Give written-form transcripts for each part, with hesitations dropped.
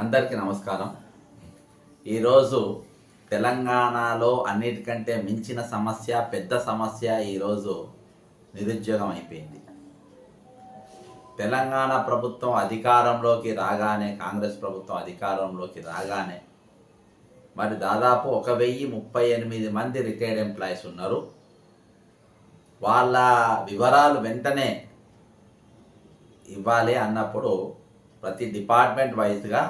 అందరికీ నమస్కారం. ఈరోజు తెలంగాణలో అన్నిటికంటే మించిన సమస్య, పెద్ద సమస్య ఈరోజు నిరుద్యోగం అయిపోయింది. తెలంగాణ ప్రభుత్వం అధికారంలోకి రాగానే, కాంగ్రెస్ ప్రభుత్వం అధికారంలోకి రాగానే మరి దాదాపు 1038 మంది రిటైర్డ్ ఎంప్లాయీస్ ఉన్నారు. వాళ్ళ వివరాలు వెంటనే ఇవ్వాలి అన్నప్పుడు ప్రతి డిపార్ట్మెంట్ వైజ్గా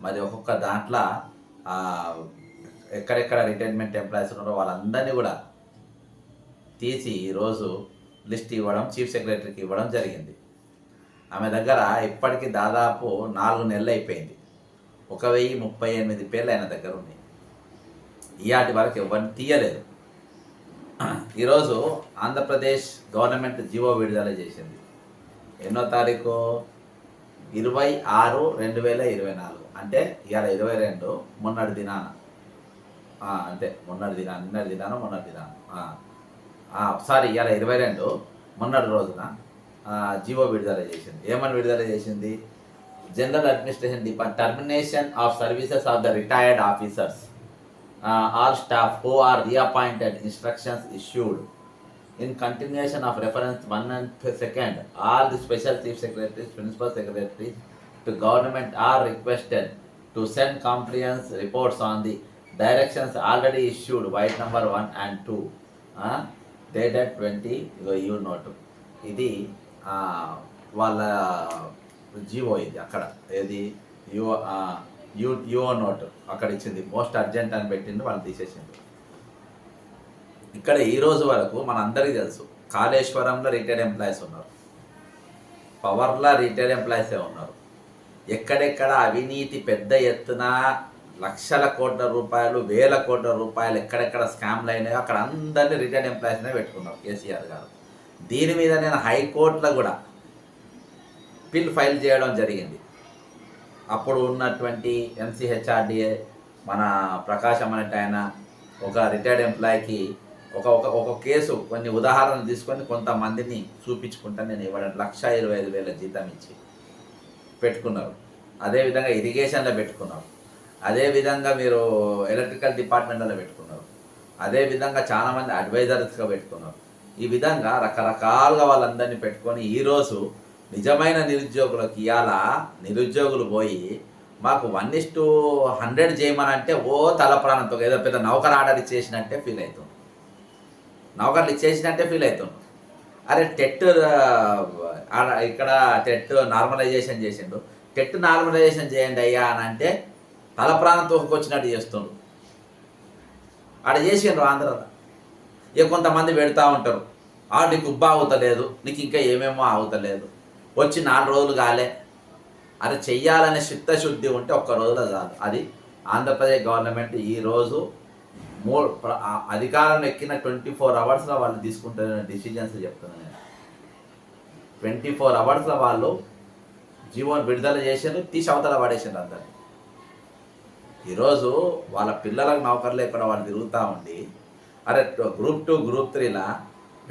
మరి ఒక్కొక్క దాంట్లో ఎక్కడెక్కడ రిటైర్మెంట్ ఎంప్లాయీస్ ఉన్నారో వాళ్ళందరినీ కూడా తీసి ఈరోజు లిస్ట్ ఇవ్వడం చీఫ్ సెక్రటరీకి ఇవ్వడం జరిగింది. ఆమె దగ్గర ఇప్పటికీ దాదాపు 4 నెలలు అయిపోయింది. 1038 పేర్లు ఆయన దగ్గర ఉన్నాయి. ఇయాటి వరకు ఎవరిని తీయలేదు. ఈరోజు ఆంధ్రప్రదేశ్ గవర్నమెంట్ జీవో విడుదల చేసింది. ఎన్నో తారీఖు? 26/2024. అంటే ఇవాళ 22, మొన్నటి దినాన, అంటే నిన్నటి దినాన ఇవాళ 22, మొన్నటి రోజున జీవో విడుదల చేసింది. ఏమని విడుదల చేసింది? General administration department termination of services of the retired officers or staff who are reappointed instructions issued in continuation of reference 1 and 2, all the special chief secretaries, principal secretaries to government are requested to send compliance reports on the directions already issued, white number 1 and 2, dated 20 you note. ఇది వాళ్ళ GO. ఇది అక్కడ ఏది యుఓ note అక్కడ ఇచ్చింది. Most urgent అని పెట్టింది, వాళ్ళు తీసేసింది. ఇక్కడ ఈ రోజు వరకు మనందరికీ తెలుసు, కాళేశ్వరంలో రిటైర్డ్ ఎంప్లాయీస్ ఉన్నారు, పవర్లో రిటైర్డ్ ఎంప్లాయీసే ఉన్నారు. ఎక్కడెక్కడ అవినీతి పెద్ద ఎత్తున లక్షల కోట్ల రూపాయలు, వేల కోట్ల రూపాయలు ఎక్కడెక్కడ స్కామ్లు అయినాయో అక్కడ అందరినీ రిటైర్డ్ ఎంప్లాయీస్నే పెట్టుకున్నారు కేసీఆర్ గారు. దీని మీద నేను హైకోర్టులో కూడా పిల్ ఫైల్ చేయడం జరిగింది. అప్పుడు ఉన్నటువంటి ఎంసీహెచ్ఆర్డీఏ మన ప్రకాశం అనేట ఆయన ఒక రిటైర్డ్ ఎంప్లాయీకి ఒక కేసు కొన్ని ఉదాహరణలు తీసుకొని కొంతమందిని చూపించుకుంటా నేను ఇవ్వడం 1,25,000 జీతం ఇచ్చి పెట్టుకున్నారు. అదేవిధంగా ఇరిగేషన్లో పెట్టుకున్నారు, అదేవిధంగా మీరు ఎలక్ట్రికల్ డిపార్ట్మెంట్లో పెట్టుకున్నారు, అదేవిధంగా చాలామంది అడ్వైజర్స్గా పెట్టుకున్నారు. ఈ విధంగా రకరకాలుగా వాళ్ళందరినీ పెట్టుకొని ఈరోజు నిజమైన నిరుద్యోగులకు ఇవాళ నిరుద్యోగులు పోయి మాకు 1:100 చేయమనంటే తల ప్రాణంతో ఏదో పెద్ద నౌకర్ ఆర్డర్ ఇచ్చేసినట్టే ఫీల్ అవుతుంది. నౌకర్లు ఇచ్చేసినట్టే ఫీల్ అవుతుంది. అరే టెట్ ఇక్కడ టెట్ నార్మలైజేషన్ చేసిండు, టెట్ నార్మలైజేషన్ చేయండి అయ్యా అని అంటే తల ప్రాణం తోకొచ్చినట్టు చేస్తుండ్రు. ఆడ చేసిండ్రు ఆంధ్రలో. ఇక కొంతమంది పెడతా ఉంటారు, నీకు ఉబ్బా అవుతలేదు, నీకు ఇంకా ఏమేమో అవుతలేదు, వచ్చి 4 రోజులు కాలే. అది చెయ్యాలనే చిత్తశుద్ధి ఉంటే ఒక్క రోజులో చాలు. అది ఆంధ్రప్రదేశ్ గవర్నమెంట్ ఈరోజు అధికారంలో ఎక్కిన 24 అవర్స్లో వాళ్ళు తీసుకుంటున్న డిసిజన్స్ చెప్తున్నాను నేను. 24 అవర్స్లో వాళ్ళు జీవోని విడుదల చేసారు, తీసి అవతల పడేసారు అందరినీ. ఈరోజు వాళ్ళ పిల్లలకు నౌకర్లు ఎక్కడ వాళ్ళు తిరుగుతూ ఉండి, అరే గ్రూప్ 2, గ్రూప్ 3లా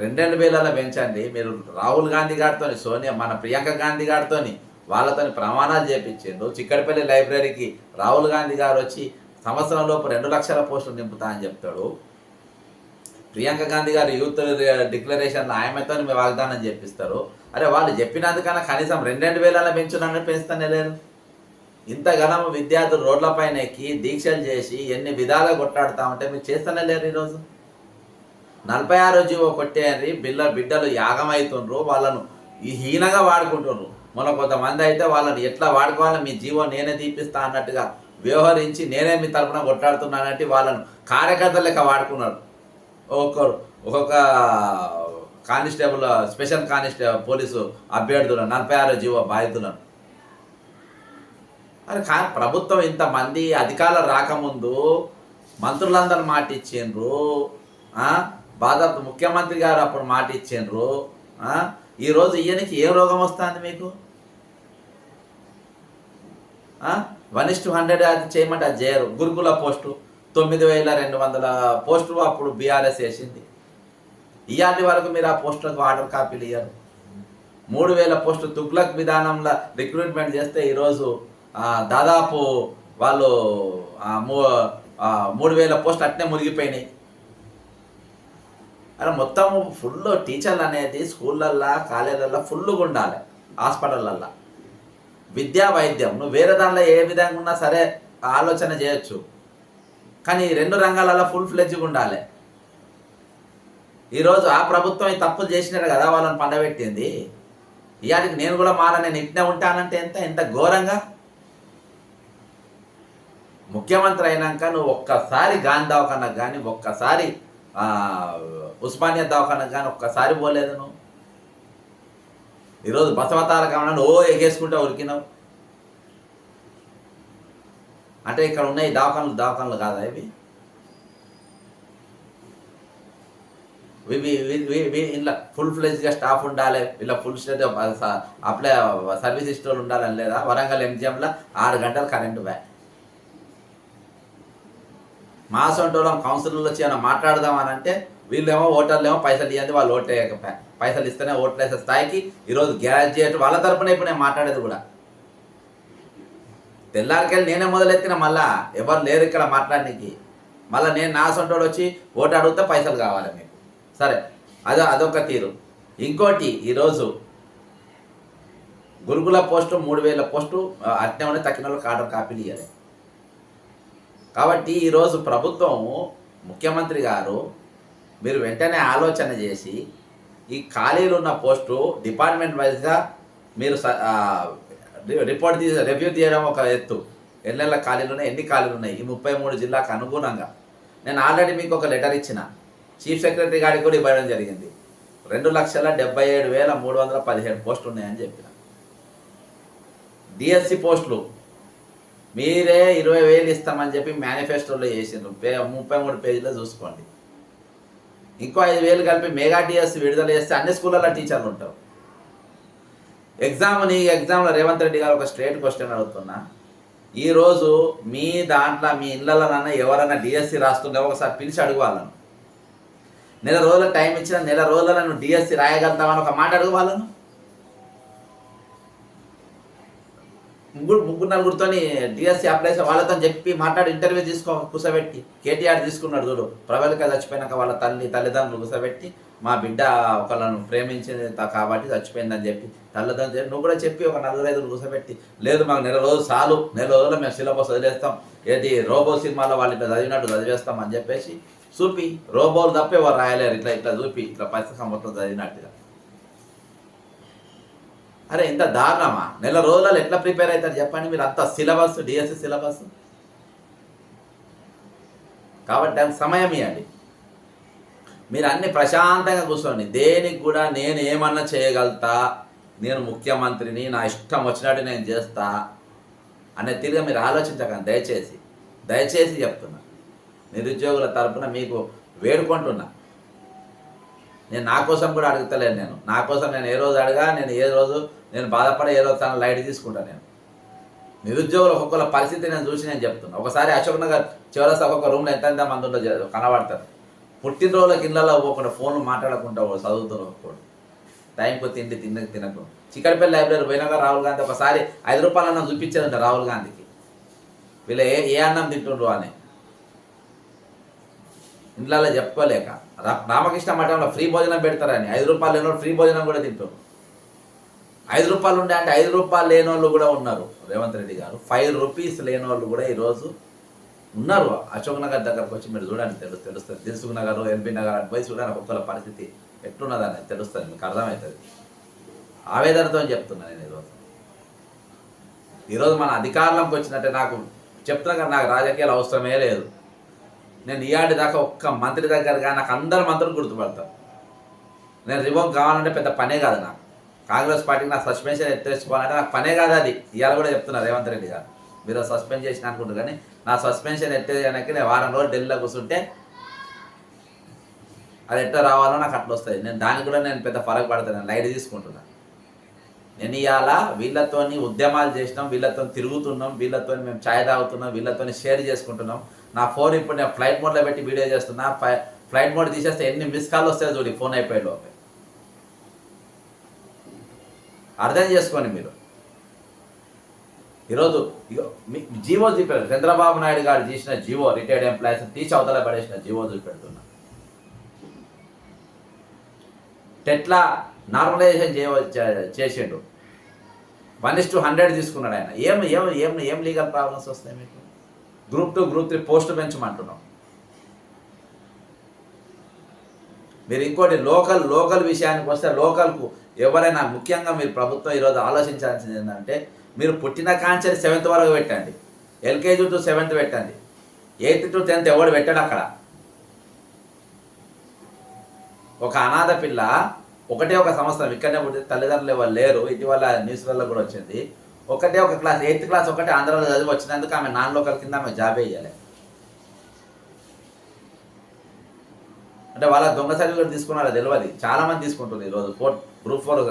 2,000 పెంచండి. మీరు రాహుల్ గాంధీ గారితో, సోనియా మన ప్రియాంక గాంధీ గారితో వాళ్ళతో ప్రమాణాలు చేపించిండ్రు. చిక్కడపల్లి లైబ్రరీకి రాహుల్ గాంధీ గారు వచ్చి సంవత్సరంలోపు 2 లక్షల పోస్టులు నింపుతా అని చెప్తాడు. ప్రియాంక గాంధీ గారు యూత్ డిక్లరేషన్లో ఆమెతో వాగ్దానం చేపిస్తారు. అరే వాళ్ళు చెప్పినందుకన్నా కనీసం 2,000 పెంచునని పెంచుతానే లేరు. ఇంతగానో విద్యార్థులు రోడ్లపైన ఎక్కి దీక్షలు చేసి ఎన్ని విధాలుగా కొట్లాడుతూ ఉంటే మీరు చేస్తూనే లేరు. ఈరోజు 46 జీవో కొట్టేయండి, బిడ్డలు యాగమవుతుండ్రు, వాళ్ళను హీనంగా వాడుకుంటుండ్రు. మొన్న కొంతమంది అయితే వాళ్ళని ఎట్లా వాడుకోవాలో మీ జీవో నేనే తీపిస్తా అన్నట్టుగా వ్యవహరించి నేనే మీ తరఫున కొట్లాడుతున్నానంటే వాళ్ళను కార్యకర్తలు లెక్క వాడుకున్నారు. ఒక్కొక్క కానిస్టేబుల్, స్పెషల్ కానిస్టేబుల్ పోలీసు అభ్యర్థులను, 46 జీవో బాధితులను. అరే ప్రభుత్వం ఇంతమంది అధికారులు రాకముందు మంత్రులందరూ మాట ఇచ్చిండ్రు, భారత ముఖ్యమంత్రి గారు అప్పుడు మాట ఇచ్చిండ్రు. ఈరోజు ఈయనకి ఏ రోగం వస్తుంది మీకు? 1:100 అది చేయమంటే అది చేయరు. గురుకుల పోస్టు 9,200 పోస్టులు అప్పుడు బీఆర్ఎస్ వేసింది. ఇయాటి వరకు మీరు ఆ పోస్టులకు ఆర్డర్ కాపీలు ఇయ్యరు. 3,000 పోస్టులు తుగ్లక్ విధానంలో రిక్రూట్మెంట్ చేస్తే ఈరోజు దాదాపు వాళ్ళు 3,000 పోస్టులు అట్నే మునిగిపోయినాయి. అలా మొత్తం ఫుల్ టీచర్లు అనేది స్కూళ్ళల్లో కాలేజీలలో ఫుల్గా ఉండాలి, హాస్పిటళ్ళల్లో. విద్యా వైద్యం నువ్వు వేరే దానిలో ఏ విధంగా ఉన్నా సరే ఆలోచన చేయొచ్చు, కానీ 2 రంగాలలో ఫుల్ ఫ్లెడ్జ్గా ఉండాలి. ఈరోజు ఆ ప్రభుత్వం ఈ తప్పులు చేసినారు కదా వాళ్ళని పండబెట్టింది. ఇవాటికి నేను కూడా నేను ఇట్నే ఉంటానంటే ఎంత ఘోరంగా. ముఖ్యమంత్రి అయినాక నువ్వు ఒక్కసారి గాంధీ దవాఖానకు కానీ, ఒక్కసారి ఉస్మానియా దవాఖానకు కానీ ఒక్కసారి పోలేదు నువ్వు. ఈరోజు బసవతారక ఎగేసుకుంటా ఉరికినావు. అంటే ఇక్కడ ఉన్నాయి దవాఖానలు కాదా ఇవి? ఇలా ఫుల్ ఫ్లెజ్గా స్టాఫ్ ఉండాలి, ఇలా ఫుల్ స్టేజ్ అప్లై సర్వీస్ ఇస్టోర్లు ఉండాలని లేదా? వరంగల్ ఎంజిఎంలో 6 గంటలు కరెంటు బ్యా. మా సొంటోళ్ళం కౌన్సిలర్లు వచ్చి ఏమైనా మాట్లాడదామని అంటే వీళ్ళేమో ఓటర్లేమో పైసలు ఇవ్వండి, వాళ్ళు ఓటు వేయకపోయా. పైసలు ఇస్తేనే ఓట్లు వేసే స్థాయికి ఈరోజు గ్రాడ్యుయేట్ వాళ్ళ తరపున ఇప్పుడు నేను మాట్లాడేది కూడా. తెల్లారికెళ్ళి నేనే మొదలెత్తిన, మళ్ళా ఎవరు లేరు ఇక్కడ మాట్లాడడానికి. మళ్ళీ నేను నా సొంటోడు వచ్చి ఓటు అడిగితే పైసలు కావాలి మీకు. సరే, అదొక తీరు. ఇంకోటి, ఈరోజు గురుకుల పోస్టు 3,000 పోస్టు అట్నే ఉండే తక్కిన వాళ్ళకి ఆర్డర్ కాపీలు ఇవ్వాలి. కాబట్టి ఈరోజు ప్రభుత్వం, ముఖ్యమంత్రి గారు మీరు వెంటనే ఆలోచన చేసి ఈ ఖాళీలు ఉన్న పోస్టు డిపార్ట్మెంట్ వైజ్గా మీరు రిపోర్ట్ రివ్యూ తీయడం ఒక ఎత్తు. ఎన్నెళ్ళ ఖాళీలు ఉన్నాయి, ఎన్ని ఖాళీలు ఉన్నాయి ఈ 33 జిల్లాకు అనుగుణంగా. నేను ఆల్రెడీ మీకు ఒక లెటర్ ఇచ్చిన, చీఫ్ సెక్రటరీ గారికి కూడా ఇవ్వడం జరిగింది. 2,77,317 పోస్టులు ఉన్నాయని చెప్పిన. డిఎస్సి పోస్టులు మీరే 20,000 ఇస్తామని చెప్పి మేనిఫెస్టోలో చేసిండ్రు. 33 పేజీలో చూసుకోండి. ఇంకో 5,000 కలిపి మెగా డిఎస్సి విడుదల చేస్తే అన్ని స్కూళ్ళల్లో టీచర్లు ఉంటారు. ఎగ్జామ్లో రేవంత్ రెడ్డి గారు ఒక స్ట్రేట్ క్వశ్చన్ అడుగుతున్నా. ఈరోజు మీ దాంట్లో మీ ఇళ్ళలోనన్నా ఎవరైనా డిఎస్సి రాస్తుంటే ఒకసారి పిలిచి అడుగు వాళ్ళను. నెల రోజుల టైం ఇచ్చిన, నెల రోజుల నువ్వు డిఎస్సి రాయగలుగుతామని ఒక మాట అడుగు వాళ్ళను. ముగ్గురు నలుగురితో డిఎస్సి అప్లై చేసి వాళ్ళతో చెప్పి మాట్లాడి ఇంటర్వ్యూ కూర్చోబెట్టి. కేటీఆర్ తీసుకున్నాడు చూడు, ప్రబలిక చచ్చిపోయినాక వాళ్ళ తల్లిదండ్రులు కూర్చోబెట్టి, మా బిడ్డ ఒకళ్ళను ప్రేమించింది కాబట్టి చచ్చిపోయిందని చెప్పి తల్లిదండ్రులు నువ్వు కూడా చెప్పి ఒక 4-5 కూర్చోబెట్టి, లేదు మాకు నెల రోజులు చాలు, నెల రోజులు మేము సిలబస్ వదిలేస్తాం, ఏది రోబో సినిమాలో వాళ్ళు ఇట్లా చదివినట్టు చదివేస్తాం అని చెప్పేసి చూపి, రోబోలు తప్పే వారు రాయలేరు, ఇట్లా చూపి ఇట్లా పరిస్థితి మొత్తం చదివినట్టుగా. అరే ఇంత దారుణమా? నెల రోజులలో ఎట్లా ప్రిపేర్ అవుతారు చెప్పండి మీరు? అంత సిలబస్, డిఎస్సి సిలబస్. కాబట్టి దానికి సమయం ఇవ్వండి. మీరు అన్ని ప్రశాంతంగా కూర్చోండి. దేనికి కూడా నేను ఏమన్నా చేయగలుగుతా, నేను ముఖ్యమంత్రిని, నా ఇష్టం వచ్చినట్టు నేను చేస్తా అనే తిరిగి మీరు ఆలోచించకండి దయచేసి చెప్తున్నా. నిరుద్యోగుల తరపున మీకు వేడుకుంటున్నా. నేను నా కోసం కూడా అడుగుతలేను. నేను నా కోసం నేను ఏ రోజు అడగా, నేను బాధపడే ఏ రోజు తన లైట్ తీసుకుంటాను. నేను నిరుద్యోగులు ఒక్కొక్కల పరిస్థితి నేను చూసి నేను చెప్తున్నా. ఒకసారి అశోక్ నగర్ చివరసా ఒక్కొక్క రూమ్లో ఎంత మంది ఉండో కనబడతారు. పుట్టినరోజులకు ఇళ్ళలో పోకుండా ఫోన్లు మాట్లాడకుండా చదువుతున్నారు. ఒక్కోడు టైంకు తినకు. చిక్కడపల్లి లైబ్రరీ పోయినాక రాహుల్ గాంధీ ఒకసారి 5 రూపాయలు అన్నం చూపించారంట రాహుల్ గాంధీకి. వీళ్ళు ఏ అన్నం తింటుండ్రు అని ఇంట్లో చెప్పుకోలేక. రామకృష్ణ మఠంలో ఫ్రీ భోజనం పెడతారని 5 రూపాయలు లేనోళ్ళు ఫ్రీ భోజనం కూడా తింటారు. 5 రూపాయలు ఉండే అంటే 5 రూపాయలు లేనోళ్ళు కూడా ఉన్నారు. రేవంత్ రెడ్డి గారు 5 రూపీస్ లేనోళ్ళు కూడా ఈరోజు ఉన్నారు. అశోక్ నగర్ దగ్గరకు వచ్చి మీరు చూడండి, తెలుస్తుంది. దిల్సుఖ్ నగర్, ఎల్బీ నగర్ అని పోయి చూడండి ఒక్కొక్కల పరిస్థితి ఎట్లున్నదని తెలుస్తుంది, మీకు అర్థమవుతుంది. ఆవేదనతో చెప్తున్నా నేను ఈరోజు మన అధికారంలోకి వచ్చినట్టే నాకు చెప్తున్నా కదా, నాకు రాజకీయాలు అవసరమే లేదు. నేను ఇయాడి దాకా ఒక్క మంత్రి దగ్గరగా నాకు అందరు మంత్రులు గుర్తుపడతారు. నేను రివోక్ కావాలంటే పెద్ద పనే కాదు నాకు. కాంగ్రెస్ పార్టీకి నా సస్పెన్షన్ ఎత్తేసుకోవాలంటే నాకు పనే కాదు అది. ఇవాళ కూడా చెప్తున్నారు రేవంత్ రెడ్డి గారు, మీరు సస్పెండ్ చేసిన అనుకుంటారు, కానీ నా సస్పెన్షన్ ఎత్తేయడానికి నేను వారం రోజులు ఢిల్లీలో కూర్చుంటే అది ఎట్లా రావాలో నాకు అట్లా వస్తుంది. నేను దానికి కూడా నేను పెద్ద ఫరక్ పడతాను, లైట్ తీసుకుంటున్నాను. నేను ఇవాళ వీళ్ళతోని ఉద్యమాలు చేసినాం, వీళ్ళతో తిరుగుతున్నాం, వీళ్ళతో మేము ఛాయ్ తాగుతున్నాం, వీళ్ళతో షేర్ చేసుకుంటున్నాం. నా ఫోన్ ఇప్పుడు నేను ఫ్లైట్ మోడ్లో పెట్టి వీడియో చేస్తున్నా. ఫ్లైట్ మోడ్ తీసేస్తే ఎన్ని మిస్ కాల్ వస్తాయో చూడి ఫోన్ అయిపోయాడు లోపే. అర్థం చేసుకోండి మీరు. ఈరోజు ఇగో జీవో చూపెడు, చంద్రబాబు నాయుడు గారు చేసిన జీవో, రిటైర్డ్ ఎంప్లాయీస్ తీసి అవతల పడేసిన జీవో చూపెడుతున్నా. టెట్లా నార్మలైజేషన్ చేసిండు, 1:100 తీసుకున్నాడు ఆయన. ఏం ఏం ఏం ఏం లీగల్ ప్రాబ్లమ్స్ వస్తాయి మీకు? గ్రూప్ 2 గ్రూప్ 3 పోస్టు పెంచమంటున్నాం. మీరు ఇంకోటి లోకల్ విషయానికి వస్తే, లోకల్కు ఎవరైనా ముఖ్యంగా మీరు ప్రభుత్వం ఈరోజు ఆలోచించాల్సింది ఏంటంటే, మీరు పుట్టిన కాంచెని 7th వరకు పెట్టండి, LKG to 7th పెట్టండి, 8th to 10th ఎవడు పెట్టాడు అక్కడ. ఒక అనాథ పిల్ల ఒకటే ఒక సంవత్సరం ఇక్కడనే పుట్టి తల్లిదండ్రులు ఎవరు లేరు, ఇటీవల న్యూస్లలో కూడా వచ్చింది. ఒకటే ఒక క్లాస్, 8th క్లాస్ ఒకటే ఆంధ్రాలో చదివి వచ్చినందుకు ఆమె నాన్ లోకల్ కింద ఆమె జాబ్ వేయాలి. అంటే వాళ్ళ దొంగ సర్టిఫికేట్ తీసుకున్నారో తెలియదు, చాలామంది తీసుకుంటున్నారు ఈరోజు. గ్రూప్ 4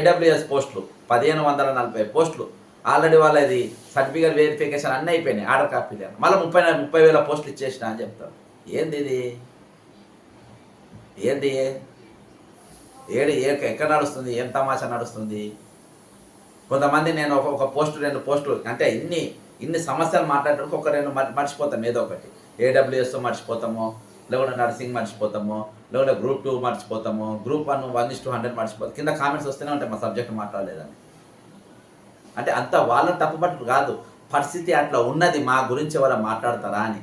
AWS పోస్టులు 1540 పోస్టులు ఆల్రెడీ వాళ్ళది సర్టిఫికేట్ వెరిఫికేషన్ అన్నీ అయిపోయినాయి, ఆర్డర్ కాపీలు. మళ్ళీ 30,000 పోస్టులు ఇచ్చేసిన అని చెప్తారు. ఏంది ఇది? ఏంది ఎక్కడ నడుస్తుంది? ఏం తమాషా నడుస్తుంది? కొంతమంది నేను ఒక పోస్టు 2 పోస్టులు అంటే ఇన్ని సమస్యలు మాట్లాడడానికి ఒక 2 మర్చిపోతాం, ఏదో ఒకటి. AWS మర్చిపోతాము, లేకుంటే నర్సింగ్ మర్చిపోతాము, లేకుంటే గ్రూప్ 2 మర్చిపోతాము, గ్రూప్ 1 1:100 మర్చిపోతాం. కింద కామెంట్స్ వస్తూనే ఉంటాయి, మా సబ్జెక్ట్ మాట్లాడలేదని. అంటే అంత వాళ్ళని తప్పుపట్టు కాదు, పరిస్థితి అట్లా ఉన్నది, మా గురించి ఎవరు మాట్లాడతారా అని.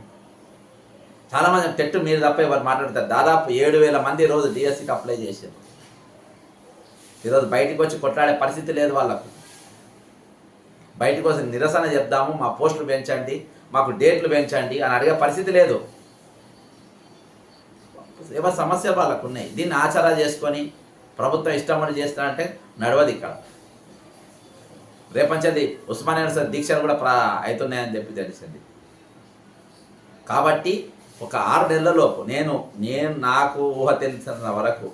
చాలామంది టెట్టు మీరు తప్ప ఎవరు మాట్లాడతారు. దాదాపు 7,000 మంది రోజు డిఎస్సికి అప్లై చేశారు. ఈరోజు బయటకు వచ్చి కొట్లాడే పరిస్థితి లేదు వాళ్ళకు. బయటకు వచ్చి నిరసన చెప్దాము, మా పోస్టులు పెంచండి, మాకు డేట్లు పెంచండి అని అడిగే పరిస్థితి లేదు. ఎవరి సమస్య వాళ్ళకు ఉన్నాయి. దీన్ని ఆచారా చేసుకొని ప్రభుత్వం ఇష్టమని చేస్తారంటే నడవదు ఇక్కడ. రేపంచది ఉస్మానియా యూనివర్సిటీ దీక్షలు కూడా అవుతున్నాయని చెప్పి తెలిసింది. కాబట్టి ఒక 6 నెలలలోపు నేను నాకు ఊహ తెలిసిన వరకు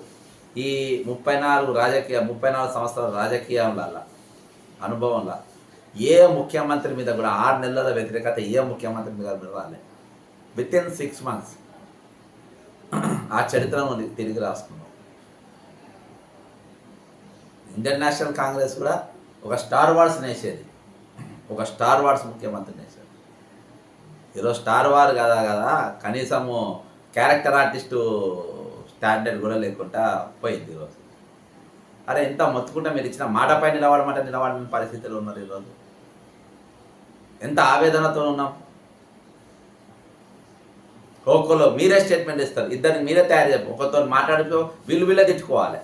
ఈ 34 సంవత్సరాల రాజకీయాల అనుభవంలో ఏ ముఖ్యమంత్రి మీద కూడా 6 నెలల వ్యతిరేకత ఏ ముఖ్యమంత్రి మీద రాలే. వితిన్ 6 months ఆ చరిత్రను తిరిగి రాసుకున్నాం. ఇండియన్ నేషనల్ కాంగ్రెస్ కూడా ఒక స్టార్ వార్స్ నేసేది, ఒక స్టార్ వార్స్ ముఖ్యమంత్రి నేసేది. ఈరోజు స్టార్ వార్ కదా కనీసము క్యారెక్టర్ ఆర్టిస్టు స్టాండర్డ్ కూడా లేకుండా పోయింది ఈరోజు. అరే ఎంత మొత్తుకుంటే మీరు ఇచ్చిన మాటపై నిలబడని పరిస్థితులు ఉన్నారు ఈరోజు. ఎంత ఆవేదనతో ఉన్నాం. ఒక్కొక్కరు మీరే స్టేట్మెంట్ ఇస్తారు, ఇద్దరిని మీరే తయారు చేయాలి, ఒకరితో మాట్లాడిపో వీళ్ళే తిట్టుకోవాలి.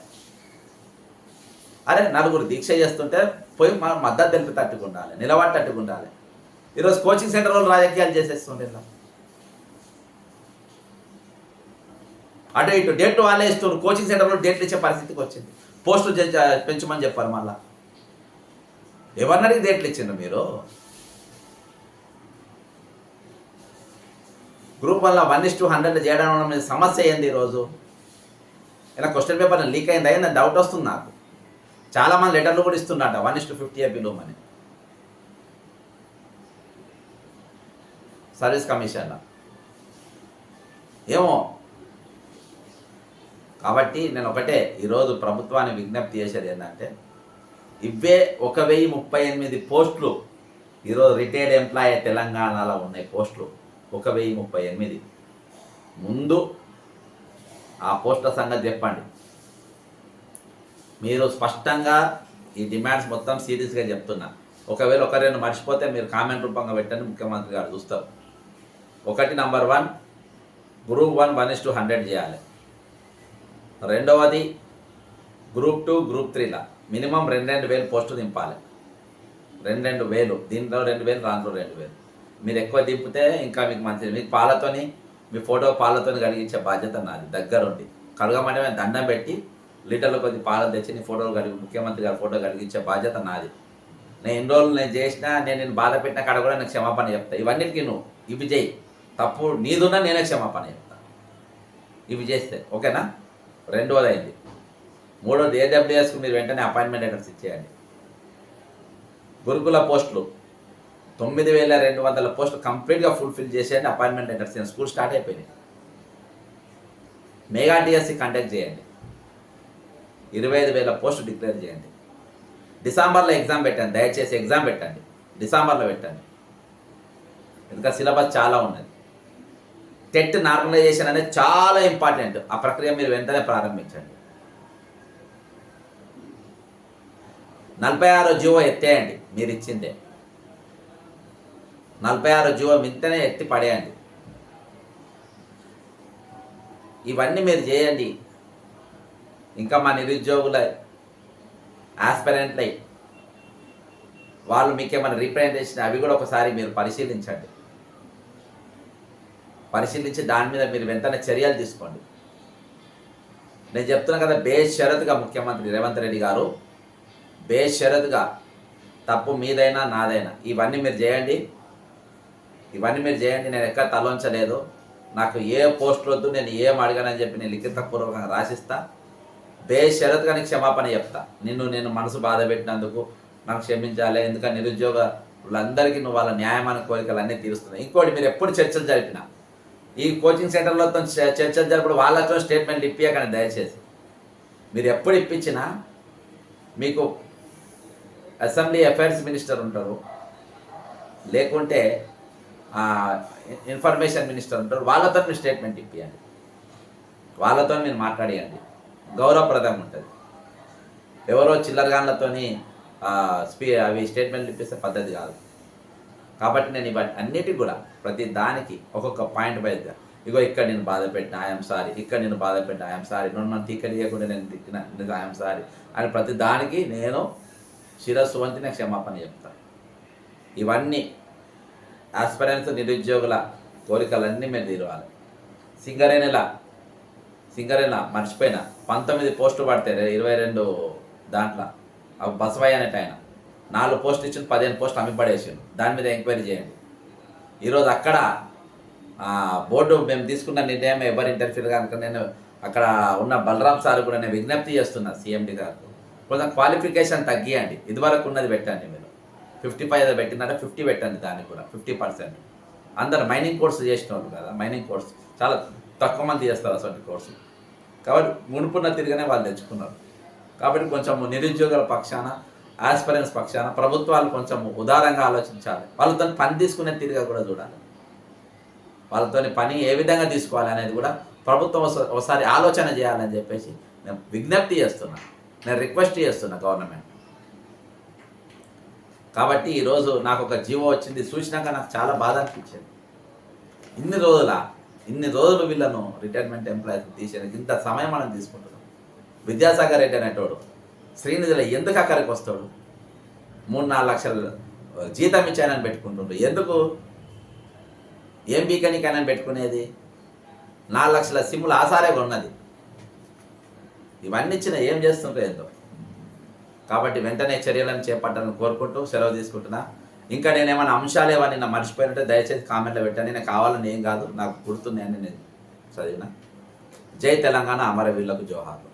అరే 4 దీక్ష చేస్తుంటే పోయి మనం మద్దతు తెలిపి తట్టుకుండాలి, నిలబడి తట్టుకుండాలి. ఈరోజు కోచింగ్ సెంటర్ వాళ్ళు రాజకీయాలు చేసేస్తుండే. అటు ఇటు డేట్లు వాళ్ళే ఇస్తున్నారు, కోచింగ్ సెంటర్లో డేట్లు ఇచ్చే పరిస్థితికి వచ్చింది. పోస్టులు పెంచమని చెప్పారు. మళ్ళా ఎవరినడికి డేట్లు ఇచ్చిండ్రు మీరు? గ్రూప్ వల్ల 1:100 చేయడం అనేది సమస్య ఏంది ఈరోజు? ఇలా క్వశ్చన్ పేపర్ లీక్ అయింది అయిందని డౌట్ వస్తుంది నాకు. చాలామంది లెటర్లు కూడా ఇస్తున్నట్ట 1:50 బిలోమని సర్వీస్ కమిషన్లో ఏమో. కాబట్టి నేను ఒకటే ఈరోజు ప్రభుత్వాన్ని విజ్ఞప్తి చేసేది ఏంటంటే, ఇవే 1038 పోస్టులు ఈరోజు రిటైర్డ్ ఎంప్లాయీ తెలంగాణలో ఉన్నాయి. పోస్టులు 1038. ముందు ఆ పోస్టుల సంగతి చెప్పండి. మీరు స్పష్టంగా ఈ డిమాండ్స్ మొత్తం సీరియస్గా చెప్తున్నా. ఒకవేళ 1-2 మర్చిపోతే మీరు కామెంట్ రూపంగా పెట్టండి, ముఖ్యమంత్రి గారు చూస్తారు. ఒకటి నంబర్ 1 గ్రూప్ 1 1:100 చేయాలి. రెండవది గ్రూప్ 2 గ్రూప్ 3లా మినిమం 2,000 పోస్టులు దింపాలి. 2,000 దీంట్లో 2,000 దాంట్లో 2,000. మీరు ఎక్కువ దింపితే ఇంకా మీకు మంచిది. మీకు పాలతోని మీ ఫోటో పాలతోని కడిగించే బాధ్యత నాది. దగ్గరుండి కడగమంటే మేము దండం పెట్టి లీటర్లో కొద్ది పాలు తెచ్చి నీ ఫోటోలు కడిగి ముఖ్యమంత్రి గారి ఫోటో కడిగించే బాధ్యత నాది. నేను ఎన్ని రోజులు నేను చేసినా, నేను బాధ పెట్టిన కాడ కూడా నేను క్షమాపణ చెప్తా. ఇవన్నిటికీ నువ్వు ఇవి చేయి, తప్పు నీదున్నా నేనే క్షమాపణ చెప్తా ఇవి చేస్తే, ఓకేనా? రెండవది అయింది. మూడవది AWSకు మీరు వెంటనే అపాయింట్మెంట్ లెటర్స్ ఇచ్చేయండి. గురుకుల పోస్టులు 9,200 పోస్టులు కంప్లీట్గా ఫుల్ఫిల్ చేసేయండి. అపాయింట్మెంట్ లెటర్స్ స్కూల్ స్టార్ట్ అయిపోయినాయి. మెగా డిఎస్సి కండక్ట్ చేయండి. 25,000 పోస్టులు డిక్లేర్ చేయండి. డిసెంబర్లో ఎగ్జామ్ పెట్టండి, దయచేసి ఎగ్జామ్ పెట్టండి, డిసెంబర్లో పెట్టండి. ఎందుకంటే సిలబస్ చాలా ఉన్నది. టెట్ నార్మలైజేషన్ అనేది చాలా ఇంపార్టెంట్. ఆ ప్రక్రియ మీరు వెంటనే ప్రారంభించండి. 46 జీవో ఎత్తేయండి, మీరు ఇచ్చిందే 46 జీవో వెంటనే ఎత్తి పడేయండి. ఇవన్నీ మీరు చేయండి. ఇంకా మా నిరుద్యోగుల ఆస్పిరెంట్లై వాళ్ళు మీకేమైనా రీప్రజెంటేషన్ అవి కూడా ఒకసారి మీరు పరిశీలించండి. పరిశీలించి దాని మీద మీరు వెంటనే చర్యలు తీసుకోండి. నేను చెప్తున్నా కదా, బేషరతుగా ముఖ్యమంత్రి రేవంత్ రెడ్డి గారు బేషరతుగా తప్పు మీదైనా నాదైనా ఇవన్నీ మీరు చేయండి. నేను ఎక్కడ తలొంచలేదు. నాకు ఏ పోస్ట్ వద్దు, నేను ఏం అడగానని చెప్పి నేను లిఖితపూర్వకంగా రాసిస్తా. బేషరతుగా నీకు క్షమాపణ చెప్తా. నేను మనసు బాధ పెట్టినందుకు నాకు క్షమించాలి. ఎందుకంటే నిరుద్యోగులందరికీ నువ్వు వాళ్ళ న్యాయమైన కోరికలు అన్నీ తీరుస్తున్నాయి. ఇంకోటి, మీరు ఎప్పుడు చర్చలు జరిపినా ఈ కోచింగ్ సెంటర్లతో చర్చలు జరిపిన వాళ్ళతో స్టేట్మెంట్లు ఇప్పించకండి దయచేసి. మీరు ఎప్పుడు ఇప్పించినా మీకు అసెంబ్లీ అఫైర్స్ మినిస్టర్ ఉంటారు, లేకుంటే ఇన్ఫర్మేషన్ మినిస్టర్ ఉంటారు, వాళ్ళతో మీరు స్టేట్మెంట్ ఇప్పియండి, వాళ్ళతో మీరు మాట్లాడియండి. గౌరవప్రదంగా ఉంటుంది. ఎవరో చిల్లరగాన్లతోని అవి స్టేట్మెంట్లు ఇప్పిస్తే పద్ధతి కాదు. కాబట్టి నేను ఇవన్నీ అన్నిటికి కూడా ప్రతి దానికి ఒక్కొక్క పాయింట్ వైజ్గా, ఇగో ఇక్కడ నేను బాధ పెట్టిన ఐఎమ్ సారీ, ఇక్కడ నేను బాధ పెట్టిన ఐఎమ్ సారీ, నన్ను తీయకుండా నేను తిట్టిన ఐఎమ్ సారీ అని ప్రతి దానికి నేను శిరస్సు వంచి నేను క్షమాపణ చెప్తాను. ఇవన్నీ ఆస్పిరెంట్స్ నిరుద్యోగుల కోరికలన్నీ మీరు తీరవాలి. సింగరేణిల మర్చిపోయినా 19 పోస్టులు పడతాయి 22 దాంట్లో. బసవయ్య అనేట ఆయన 4 పోస్టులు ఇచ్చింది, 15 పోస్టులు అమ్మి పడేసిండు. దాని మీద ఎంక్వైరీ చేయండి. ఈరోజు అక్కడ బోర్డు మేము తీసుకున్న నిర్ణయం ఎవరు ఇంటర్ఫీర్ కనుక నేను అక్కడ ఉన్న బలరాం సార్ కూడా నేను విజ్ఞప్తి చేస్తున్నా సీఎండి గారు, కొంచెం క్వాలిఫికేషన్ తగ్గియండి. ఇదివరకు ఉన్నది పెట్టండి. మీరు 55 పెట్టిందంటే 50 పెట్టండి. దానికి కూడా 50%. అందరు మైనింగ్ కోర్సు చేసిన వాళ్ళు కదా, మైనింగ్ కోర్సు చాలా తక్కువ మంది చేస్తారు అసలు కోర్సు. కాబట్టి మునుపున్న తిరిగానే వాళ్ళు తెచ్చుకున్నారు. కాబట్టి కొంచెం నిరుద్యోగుల పక్షాన, ఆస్పిరెంట్స్ పక్షాన ప్రభుత్వాలు కొంచెం ఉదారంగా ఆలోచించాలి. వాళ్ళతో పని తీసుకునే తిరిగా కూడా చూడాలి. వాళ్ళతో పని ఏ విధంగా తీసుకోవాలి అనేది కూడా ప్రభుత్వం ఒకసారి ఆలోచన చేయాలని చెప్పేసి నేను విజ్ఞప్తి చేస్తున్నా, నేను రిక్వెస్ట్ చేస్తున్నా గవర్నమెంట్. కాబట్టి ఈరోజు నాకు ఒక జీవో వచ్చింది, చూసినాక నాకు చాలా బాధ అనిపించింది. ఇన్ని రోజులు వీళ్ళను రిటైర్మెంట్ ఎంప్లాయీస్ తీసేందుకు ఇంత సమయం మనం తీసుకుంటున్నాం. విద్యాసాగర్ రెడ్డి అనేటోడు శ్రీనిధిలో ఎందుకు అక్కడికి వస్తాడు? 3-4 లక్షలు జీతం ఇచ్చానని పెట్టుకుంటుండ్రు. ఎందుకు? ఏం బీకనికైనా పెట్టుకునేది? 4 లక్షల సిమ్ములు ఆసారే ఉన్నది. ఇవన్నీ ఇచ్చిన ఏం చేస్తుంటారు ఏందో. కాబట్టి వెంటనే చర్యలను చేపట్టాలని కోరుకుంటూ సెలవు తీసుకుంటున్నా. ఇంకా నేనేమైనా అంశాలు ఏమన్నా మర్చిపోయినట్టే దయచేసి కామెంట్లో పెట్టండి. నేను కావాలని ఏం కాదు, నాకు గుర్తున్నాయని నేను చదివిన. జై తెలంగాణ, అమరవీరులకు జోహార్.